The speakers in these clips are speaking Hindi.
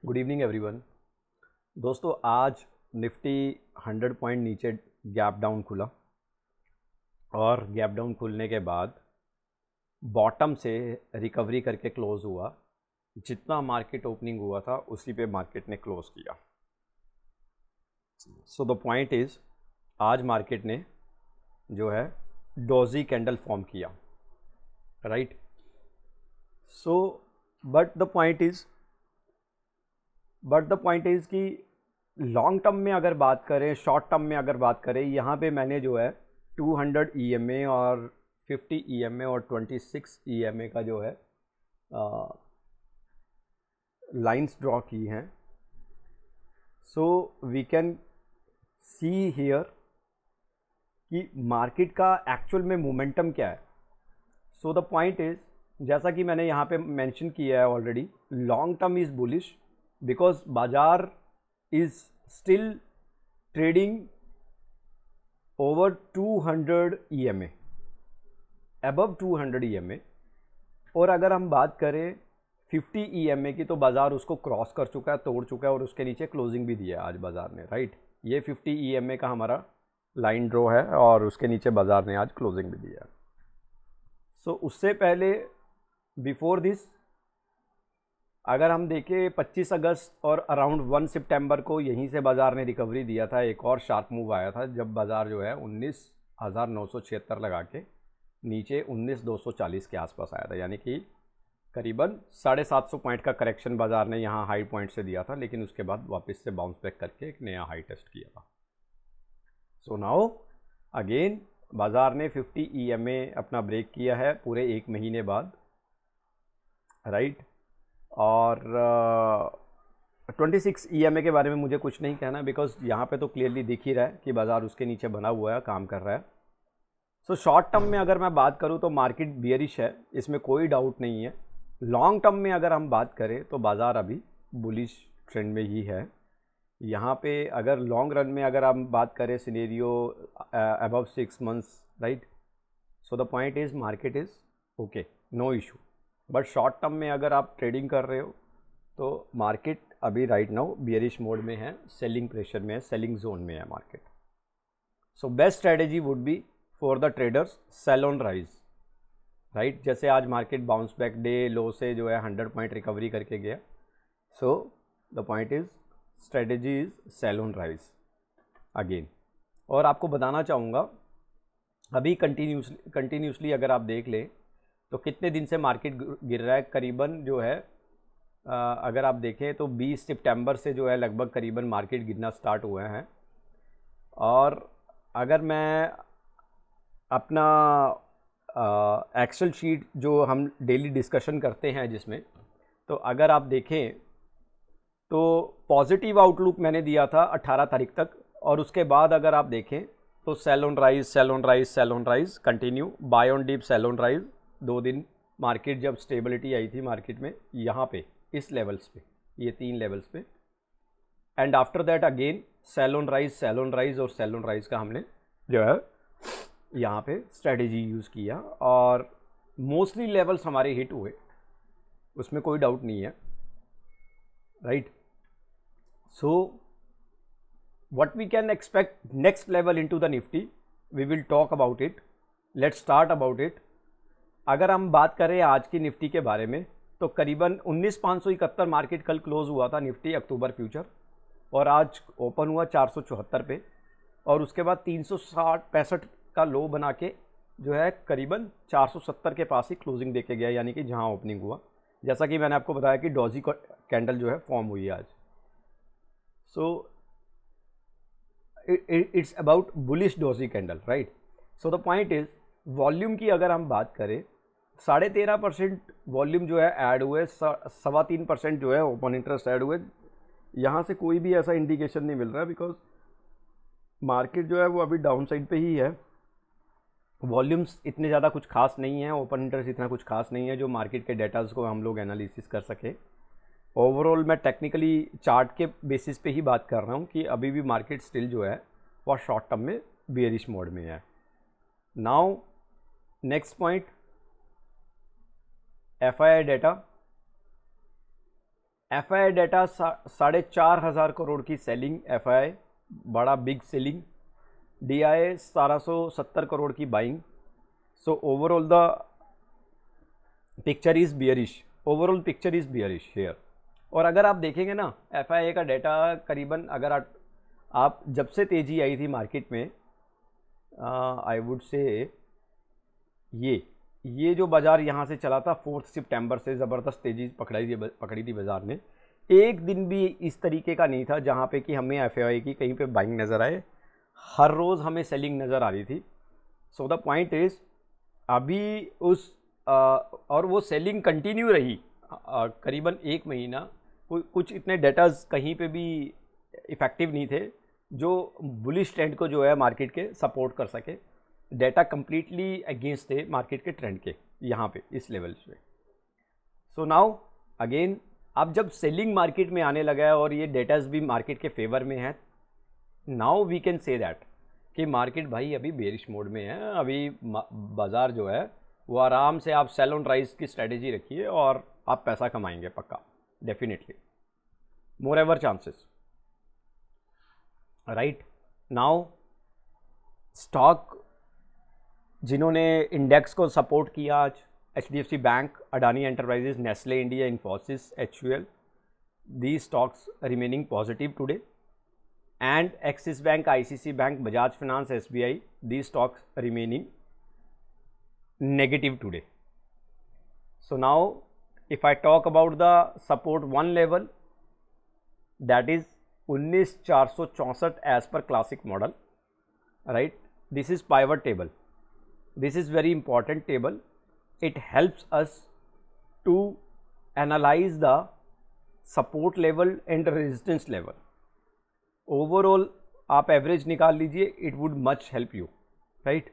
Good evening everyone. दोस्तों आज निफ्टी 100 पॉइंट नीचे गैप डाउन खुला और गैप डाउन खुलने के बाद बॉटम से रिकवरी करके क्लोज़ हुआ। जितना मार्केट ओपनिंग हुआ था उसी पे मार्केट ने क्लोज़ किया। सो द पॉइंट इज़ आज मार्केट ने जो है डोजी कैंडल फॉर्म किया, right. So but the point is कि लॉन्ग टर्म में अगर बात करें, शॉर्ट टर्म में अगर बात करें, यहाँ पे मैंने जो है 200 EMA और 50 EMA और 26 EMA का जो है लाइंस ड्रॉ की हैं। So we can see here कि मार्केट का एक्चुअल में मोमेंटम क्या है। सो द पॉइंट इज़, जैसा कि मैंने यहाँ पे मेंशन किया है already, long term is bullish because बाजार is still trading over 200 EMA, above 200 EMA। और अगर हम बात करें 50 EMA की, तो बाज़ार उसको क्रॉस कर चुका है, तोड़ चुका है और उसके नीचे क्लोजिंग भी दिया है आज बाज़ार ने, राइट। ये 50 EMA का हमारा लाइन ड्रॉ है और उसके नीचे बाज़ार ने आज क्लोजिंग भी दिया है। सो उससे पहले बिफोर दिस अगर हम देखें 25 अगस्त और अराउंड 1 सितंबर को यहीं से बाज़ार ने रिकवरी दिया था। एक और शार्प मूव आया था जब बाज़ार जो है 19,976 लगा के नीचे 19,240 के आसपास आया था, यानी कि करीबन 750 पॉइंट का करेक्शन बाज़ार ने यहाँ हाई पॉइंट से दिया था, लेकिन उसके बाद वापस से बाउंस बैक करके एक नया हाई टेस्ट किया था। सो नाउ अगेन बाज़ार ने 50 EMA अपना ब्रेक किया है पूरे एक महीने बाद, राइट। और 26 EMA के बारे में मुझे कुछ नहीं कहना बिकॉज यहाँ पे तो क्लियरली दिख ही रहा है कि बाज़ार उसके नीचे बना हुआ है, काम कर रहा है। सो शॉर्ट टर्म में अगर मैं बात करूँ तो मार्केट बियरिश है, इसमें कोई डाउट नहीं है। लॉन्ग टर्म में अगर हम बात करें तो बाज़ार अभी बुलिश ट्रेंड में ही है। यहाँ पे अगर लॉन्ग रन में अगर हम बात करें scenario above 6 months, right. So the point is market is okay, no issue. But short term में अगर आप ट्रेडिंग कर रहे हो तो मार्केट अभी राइट नाउ बियरिश मोड में है, सेलिंग प्रेशर में है, सेलिंग जोन में है market. So best strategy would be for the traders sell on rise, right. जैसे आज market bounce back day low से जो है 100 पॉइंट रिकवरी करके गया। So the point is strategy is sell on rise again. और आपको बताना चाहूँगा अभी कंटिन्यूसली अगर आप देख लें तो कितने दिन से मार्केट गिर रहा है। करीबन जो है अगर आप देखें तो 20 सितंबर से जो है लगभग करीबन मार्केट गिरना स्टार्ट हुए हैं। और अगर मैं अपना एक्सेल शीट जो हम डेली डिस्कशन करते हैं जिसमें, तो अगर आप देखें तो पॉजिटिव आउटलुक मैंने दिया था 18 तारीख तक, और उसके बाद अगर आप देखें तो sell on rise, sell on rise, sell on rise continue, buy on dip, sell on rise. 2 दिन मार्केट जब स्टेबिलिटी आई थी मार्केट में यहाँ पे इस लेवल्स पे, ये 3 लेवल्स पे, and after that again sell on rise, sell on rise और सेल ऑन राइज का हमने जो है यहाँ पे स्ट्रेटेजी यूज़ किया और मोस्टली लेवल्स हमारे हिट हुए, उसमें कोई डाउट नहीं है, right. So what we can expect next level into the nifty, we will talk about it, let's start about it। अगर हम बात करें आज की निफ्टी के बारे में तो करीबन 19,571 मार्केट कल क्लोज हुआ था निफ्टी अक्टूबर फ्यूचर, और आज ओपन हुआ 474 पे, और उसके बाद 365 का लो बना के जो है करीबन 470 के पास ही क्लोजिंग देके गया, यानी कि जहां ओपनिंग हुआ, जैसा कि मैंने आपको बताया कि डॉजी कैंडल जो है फॉर्म हुई है आज। So it's about bullish doji candle, right. So the point is volume की अगर हम बात करें 13.5% वॉल्यूम जो है ऐड हुए, 3.25% जो है ओपन इंटरेस्ट ऐड हुए। यहाँ से कोई भी ऐसा इंडिकेशन नहीं मिल रहा है बिकॉज मार्केट जो है वो अभी डाउन साइड पे ही है। वॉल्यूम्स इतने ज़्यादा कुछ खास नहीं है, ओपन इंटरेस्ट इतना कुछ खास नहीं है जो मार्केट के डेटाज को हम लोग एनालिसिस कर सके। ओवरऑल मैं टेक्निकली चार्ट के बेसिस पे ही बात कर रहा हूँ कि अभी भी मार्केट स्टिल जो है वह शॉर्ट टर्म में बियरिश मोड में है। Now next point, FII data. FII data 4,500 crore की सेलिंग, FII बड़ा बिग सेलिंग, DIA 1770 करोड़ की buying. So overall the picture is bearish, overall picture is bearish here. और अगर आप देखेंगे ना FII का डाटा करीबन, अगर आप जब से तेज़ी आई थी मार्केट में, आई वुड से ये जो बाज़ार यहाँ से चला था 4 सितंबर से ज़बरदस्त तेज़ी पकड़ी थी बाज़ार ने। एक दिन भी इस तरीके का नहीं था जहाँ पे कि हमें FII की कहीं पे बाइंग नज़र आए, हर रोज़ हमें सेलिंग नज़र आ रही थी। सो द पॉइंट इज़ अभी और वो सेलिंग कंटिन्यू रही करीबन 1 महीना। कुछ इतने डेटाज कहीं पे भी इफ़ेक्टिव नहीं थे जो बुलिश ट्रेंड को जो है मार्केट के सपोर्ट कर सके। डेटा कंप्लीटली अगेंस्ट थे मार्केट के ट्रेंड के यहाँ पे इस लेवल पे। सो नाउ अगेन अब जब सेलिंग मार्केट में आने लगा है और ये डेटाज भी मार्केट के फेवर में है, now we can say that कि मार्केट भाई अभी बेरिश मोड में है। अभी बाज़ार जो है वो आराम से, आप सेल ऑन राइज की स्ट्रेटेजी रखिए और आप पैसा कमाएंगे पक्का, definitely, more ever chances, right. Now stock जिन्होंने इंडेक्स को सपोर्ट किया आज, HDFC bank, Adani enterprises, Nestle India, Infosys, HUL, these stocks remaining positive today, and Axis Bank, ICICI Bank, Bajaj Finance, SBI, these stocks remaining negative today. So now if I talk about the support one level, that is 19,464 as per classic model, right? This is pivot table. This is very important table. It helps us to analyze the support level and resistance level. Overall आप एवरेज निकाल लीजिए, it would much help you, right?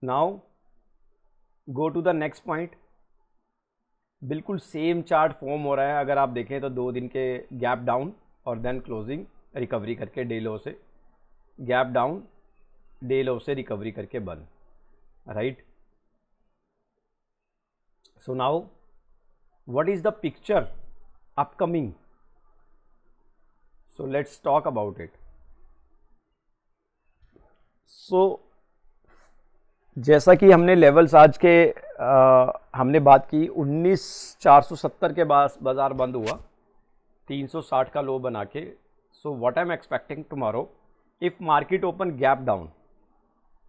Now go to the next point. बिल्कुल सेम चार्ट फॉर्म हो रहा है। अगर आप देखें तो 2 दिन के गैप डाउन और देन क्लोजिंग रिकवरी करके डे लो से, गैप डाउन, डे लो से रिकवरी करके बंद, right. So now what is the picture upcoming? So let's talk about it. So जैसा कि हमने लेवल्स आज के हमने बात की, 19,470 के बाद बाज़ार बंद हुआ 360 का लो बना के। So what I am expecting tomorrow, if market open gap down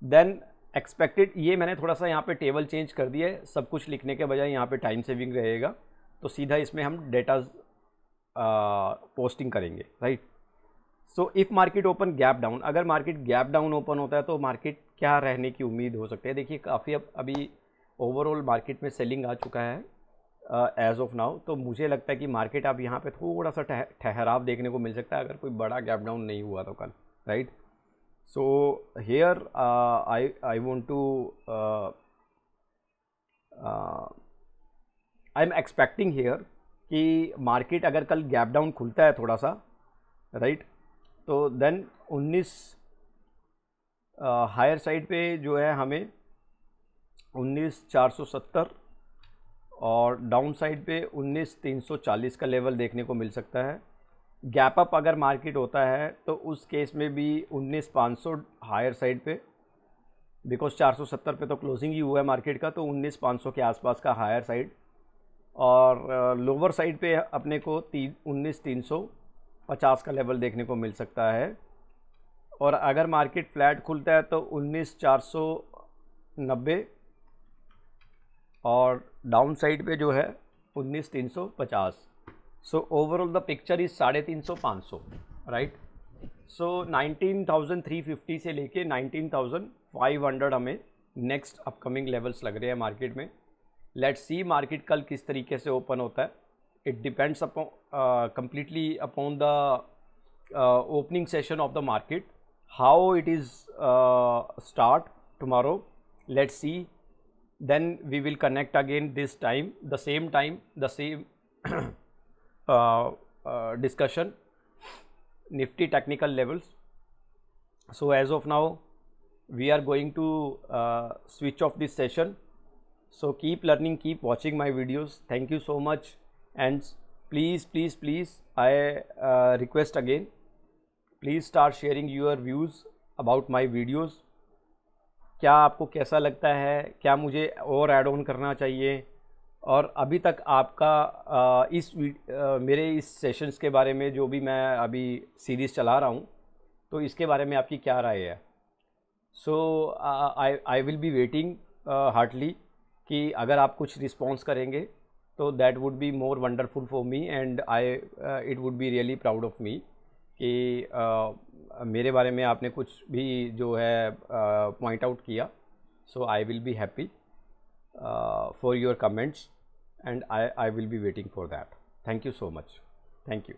then expected, ये मैंने थोड़ा सा यहाँ पे टेबल चेंज कर दिया है, सब कुछ लिखने के बजाय यहाँ पे टाइम सेविंग रहेगा, तो सीधा इसमें हम डेटा पोस्टिंग करेंगे, right. So if market open gap down, अगर मार्केट गैप डाउन ओपन होता है तो मार्केट क्या रहने की उम्मीद हो सकती है? देखिए काफ़ी अभी ओवरऑल मार्केट में सेलिंग आ चुका है एज ऑफ नाउ, तो मुझे लगता है कि मार्केट अब यहाँ पे थोड़ा सा ठहराव देखने को मिल सकता है अगर कोई बड़ा गैप डाउन नहीं हुआ तो कल, right. So here I want to I am expecting here कि मार्केट अगर कल गैप डाउन खुलता है थोड़ा सा, राइट, तो देन 19 हायर साइड पे जो है हमें 19,470 और डाउन साइड पे 19,340 का लेवल देखने को मिल सकता है। गैप अप अगर मार्केट होता है तो उस केस में भी 19,500 हायर साइड पे, बिकॉज 470 पे तो क्लोजिंग ही हुआ है मार्केट का, तो 19,500 के आसपास का हायर साइड, और लोअर साइड पे अपने को 19,350 का लेवल देखने को मिल सकता है। और अगर मार्केट फ्लैट खुलता है तो 19,490 और डाउन साइड पे जो है 19,350। So overall the picture is 350-500, right. So 19,350 से लेके 19,500 हमें नेक्स्ट अपकमिंग लेवल्स लग रहे हैं मार्केट में। लेट्स सी मार्केट कल किस तरीके से ओपन होता है। It depends upon completely upon the opening session of the market, how it is start tomorrow. Let's see, then we will connect again this time, the same discussion, Nifty technical levels. So as of now we are going to switch off this session. So keep learning, keep watching my videos. Thank you so much. and please I request again, please start sharing your views about my videos. क्या आपको कैसा लगता है, क्या मुझे और ऐड ऑन करना चाहिए, और अभी तक आपका मेरे इस सेशंस के बारे में जो भी मैं अभी सीरीज़ चला रहा हूँ, तो इसके बारे में आपकी क्या राय है. So I will be waiting heartly कि अगर आप कुछ रिस्पॉन्स करेंगे तो that would be more wonderful for me, and it would be really proud of me कि मेरे बारे में आपने कुछ भी जो है पॉइंट आउट किया. So I will be happy for your comments, and I will be waiting for that. Thank you so much. Thank you.